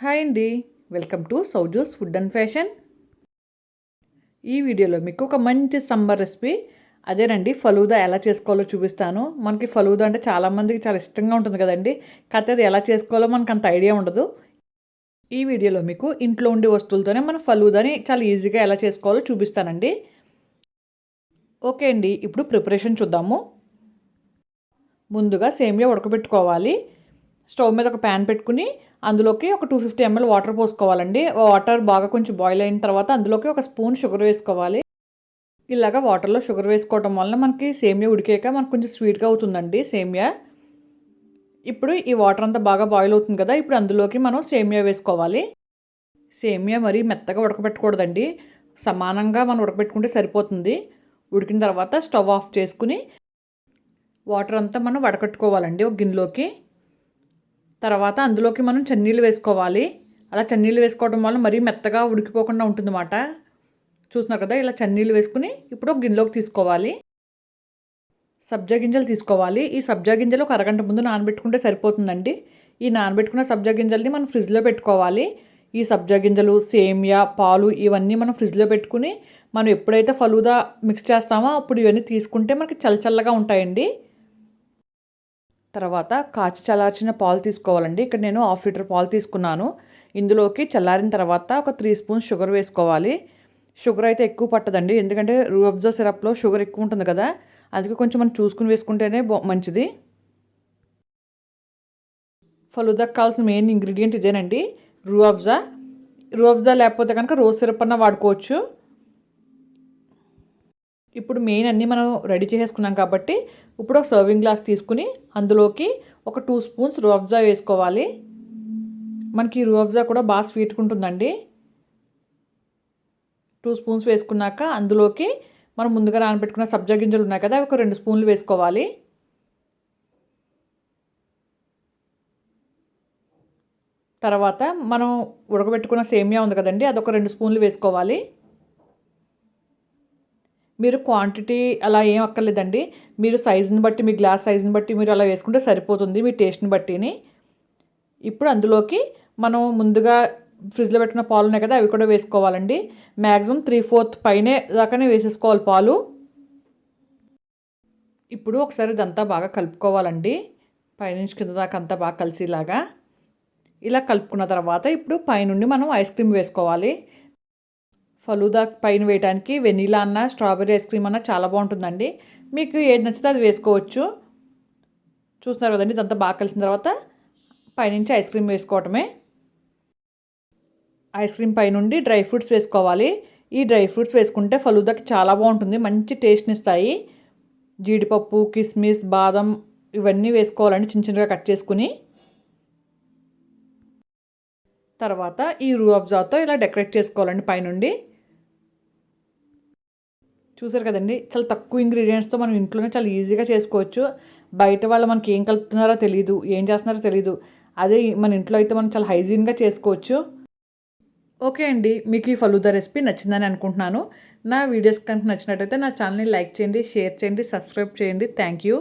Hi అండి, welcome to సౌజూస్ food and fashion. ఈ వీడియోలో మీకు ఒక మంచి సమ్మర్ రెసిపీ అదేనండి ఫలూదా ఎలా చేసుకోవాలో చూపిస్తాను. మనకి ఫలూదా అంటే చాలామందికి చాలా ఇష్టంగా ఉంటుంది కదండి. కాకపోతే అది ఎలా చేసుకోవాలో మనకు అంత ఐడియా ఉండదు. ఈ వీడియోలో మీకు ఇంట్లో ఉండే వస్తువులతోనే మన ఫలూదాని చాలా ఈజీగా ఎలా చేసుకోవాలో చూపిస్తానండి. ఓకే అండి, ఇప్పుడు ప్రిపరేషన్ చూద్దాము. ముందుగా సేమియా ఉడకబెట్టుకోవాలి. స్టవ్ మీద ఒక ప్యాన్ పెట్టుకుని అందులోకి ఒక 250 ml వాటర్ పోసుకోవాలండి. వాటర్ బాగా కొంచెం బాయిల్ అయిన తర్వాత అందులోకి ఒక స్పూన్ షుగర్ వేసుకోవాలి. ఇలాగ వాటర్లో షుగర్ వేసుకోవడం వల్ల మనకి సేమియా ఉడికాక మనకు కొంచెం స్వీట్గా అవుతుందండి సేమియా. ఇప్పుడు ఈ వాటర్ అంతా బాగా బాయిల్ అవుతుంది కదా, ఇప్పుడు అందులోకి మనం సేమియా వేసుకోవాలి. సేమియా మరీ మెత్తగా ఉడకబెట్టకూడదండి, సమానంగా మనం ఉడకబెట్టుకుంటే సరిపోతుంది. ఉడికిన తర్వాత స్టవ్ ఆఫ్ చేసుకుని వాటర్ అంతా మనం వడకట్టుకోవాలండి ఒక గిన్నెలోకి. తర్వాత అందులోకి మనం చన్నీళ్ళు వేసుకోవాలి. అలా చన్నీళ్ళు వేసుకోవడం వల్ల మరీ మెత్తగా ఉడికిపోకుండా ఉంటుందన్నమాట. చూస్తున్నారు కదా, ఇలా చన్నీళ్ళు వేసుకుని ఇప్పుడు ఒక గిన్నెలోకి తీసుకోవాలి. సబ్జా గింజలు తీసుకోవాలి. ఈ సబ్జా గింజలు ఒక అరగంట ముందు నానబెట్టుకుంటే సరిపోతుందండి. ఈ నానబెట్టుకున్న సబ్జా గింజల్ని మనం ఫ్రిడ్జ్లో పెట్టుకోవాలి. ఈ సబ్జా గింజలు, సేమియా, పాలు ఇవన్నీ మనం ఫ్రిడ్జ్లో పెట్టుకుని మనం ఎప్పుడైతే ఫలూదా మిక్స్ చేస్తామో అప్పుడు ఇవన్నీ తీసుకుంటే మనకి చల్లగా ఉంటాయండి. తర్వాత కాచి చల్లార్చిన పాలు తీసుకోవాలండి. ఇక్కడ నేను 1/2 లీటర్ పాలు తీసుకున్నాను. ఇందులోకి చల్లారిన తర్వాత ఒక 3 స్పూన్స్ షుగర్ వేసుకోవాలి. షుగర్ అయితే ఎక్కువ పట్టదండి, ఎందుకంటే రూహ్ అఫ్జా సిరప్లో షుగర్ ఎక్కువ ఉంటుంది కదా, అందుకే కొంచెం మనం చూసుకుని వేసుకుంటేనే మంచిది. ఫలూదాకి కావాల్సిన మెయిన్ ఇంగ్రీడియంట్ ఇదేనండి, రూహ్ అఫ్జా. రూహ్ అఫ్జా లేకపోతే కనుక రోజ్ సిరప్ అన్న వాడుకోవచ్చు. ఇప్పుడు మెయిన్ అన్నీ మనం రెడీ చేసేసుకున్నాం కాబట్టి ఇప్పుడు ఒక సర్వింగ్ గ్లాస్ తీసుకుని అందులోకి ఒక 2 స్పూన్స్ రూహ్ అఫ్జా వేసుకోవాలి. మనకి రూహ్ అఫ్జా కూడా బాగా స్వీట్గా ఉంటుందండి. 2 స్పూన్స్ వేసుకున్నాక అందులోకి మనం ముందుగా నానబెట్టుకున్న సబ్జా గింజలు ఉన్నాయి కదా, అవి ఒక 2 స్పూన్లు వేసుకోవాలి. తర్వాత మనం ఉడకబెట్టుకున్న సేమియా ఉంది కదండి, అదొక 2 స్పూన్లు వేసుకోవాలి. మీరు క్వాంటిటీ అలా ఏం అక్కర్లేదండి, మీరు సైజుని బట్టి, మీ గ్లాస్ సైజుని బట్టి మీరు అలా వేసుకుంటే సరిపోతుంది, మీ టేస్ట్ని బట్టిని. ఇప్పుడు అందులోకి మనం ముందుగా ఫ్రిడ్జ్లో పెట్టిన పాలు ఉన్నాయి కదా, అవి కూడా వేసుకోవాలండి. మ్యాక్సిమం 3/4 పైనే దాకానే వేసేసుకోవాలి పాలు. ఇప్పుడు ఒకసారి ఇదంతా బాగా కలుపుకోవాలండి, పైనుంచి కింద దాకా అంతా బాగా కలిసిలాగా. ఇలా కలుపుకున్న తర్వాత ఇప్పుడు పైనుండి మనం ఐస్ క్రీమ్ వేసుకోవాలి. ఫలూదా పైన వేయడానికి వెనీలా అన్న, స్ట్రాబెర్రీ ఐస్ క్రీమ్ అన్న చాలా బాగుంటుందండి. మీకు ఏది నచ్చితే అది వేసుకోవచ్చు. చూస్తున్నారు కదండి, ఇదంతా బాగా కలిసిన తర్వాత పైనుంచి ఐస్ క్రీమ్ వేసుకోవటమే. ఐస్ క్రీమ్ పైనుండి డ్రై ఫ్రూట్స్ వేసుకోవాలి. ఈ డ్రై ఫ్రూట్స్ వేసుకుంటే ఫలూదాకి చాలా బాగుంటుంది, మంచి టేస్ట్ని ఇస్తాయి. జీడిపప్పు, కిస్మిస్, బాదం ఇవన్నీ వేసుకోవాలండి చిన్న చిన్నగా కట్ చేసుకుని. తర్వాత ఈ రూహ్ అఫ్జాతో ఇలా డెకరేట్ చేసుకోవాలండి పైనుండి. చూసారు కదండి, చాలా తక్కువ ఇంగ్రీడియంట్స్తో మనం ఇంట్లోనే చాలా ఈజీగా చేసుకోవచ్చు. బయట వాళ్ళు మనకి ఏం కలుపుతున్నారో తెలియదు, ఏం చేస్తున్నారో తెలియదు. అదే మన ఇంట్లో అయితే మనం చాలా హైజీన్గా చేసుకోవచ్చు. ఓకే అండి, మీకు ఈ ఫలూదా రెసిపీ నచ్చిందని అనుకుంటున్నాను. నా వీడియోస్ కనుక నచ్చినట్టయితే నా ఛానల్ని లైక్ చేయండి, షేర్ చేయండి, సబ్స్క్రైబ్ చేయండి. Thank you.